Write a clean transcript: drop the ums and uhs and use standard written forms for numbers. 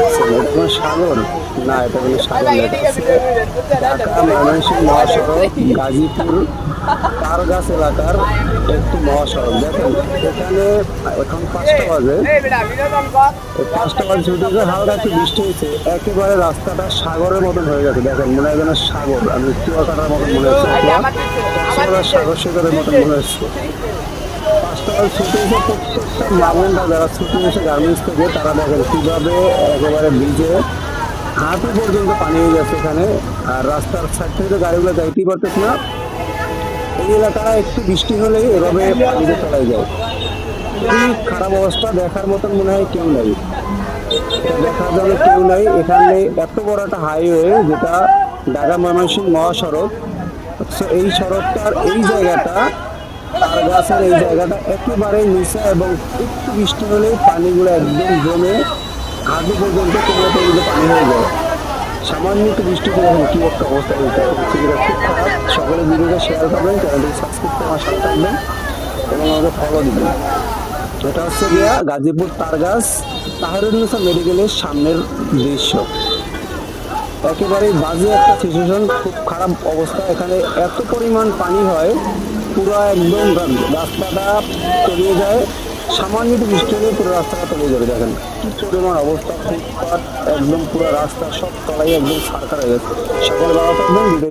দেখছেন এটা কোনো সাগর না, এটা কোনো সাগর না, এটা হচ্ছে ঢাকা ময়মনসিংহ মহাসড়ক গাজীপুর তারগাছ এলাকার একটি মহাসড়ক। দেখেন এখানে এখন 5টা বাজে, এই 5টা বাজে ছুটি হয়েছে, হালকা একটু বৃষ্টি হয়েছে, একেবারে রাস্তাটা সাগরের মতন হয়ে গেছে। দেখেন মনে হয় যেন সাগর, আমি কুয়াকাটার মতন মনে হচ্ছে, সাগর সাগরের মতন মনে হচ্ছে। 5টা বাজে ছুটি হয়েছে, প্রত্যেকটা মামুনরা যারা ছুটি হয়েছে গার্মেন্টস থেকে তারা দেখেন কিভাবে একেবারে ব্রিজে হাঁটু পর্যন্ত পানি হয়ে যাচ্ছে এখানে। আর রাস্তার সাইড থেকে তো গাড়িগুলো যাইতেই পারতেছে না। এই এলাকাটা একটু বৃষ্টি হলেই এভাবে পানিতে তলায় যায়। খুবই খারাপ অবস্থা, দেখার মতন মনে হয় কেউ নাই, দেখার জন্য কেউ নাই এখানে। এত বড় একটা হাইওয়ে যেটা ঢাকা ময়মনসিংহ মহাসড়ক, এই সড়কটার এই জায়গাটা তার গাছের এই জায়গাটা একেবারে নিচে, এবং একটু বৃষ্টি হলেই পানিগুলো একদম জমে হাঁটু পর্যন্ত কোমরে পানি হয়ে যায়। সামান্য একটু বৃষ্টিতে দেখেন কি একটা অবস্থা হয়েছে, পরিস্থিতিটা খুব খারাপ। সকলে ভিডিওটা শেয়ার করবেন, চ্যানেলটিকে সাবস্ক্রাইব করে আমার সাথে থাকবেন এবং আমাকে ফলো দিবেন। এটা হচ্ছে গিয়া গাজীপুর তারগাছ তাহিরুন্নেসা মেডিকেলের সামনের দৃশ্য। একেবারেই বাজে একটা সিচুয়েশন, খুব খারাপ অবস্থা। এখানে এত পরিমাণ পানি হয়, পুরো একদম রাস্তাটা তলিয়ে যায়। সামান্য একটু বৃষ্টি হলে পুরো রাস্তাটা তলিয়ে যাবে। দেখেন কি পরিমাণ অবস্থা, ফুটপাত একদম পুরো রাস্তা সব তলাই একদম সারকার হয়ে গেছে। সকলে ভালো থাকবেন।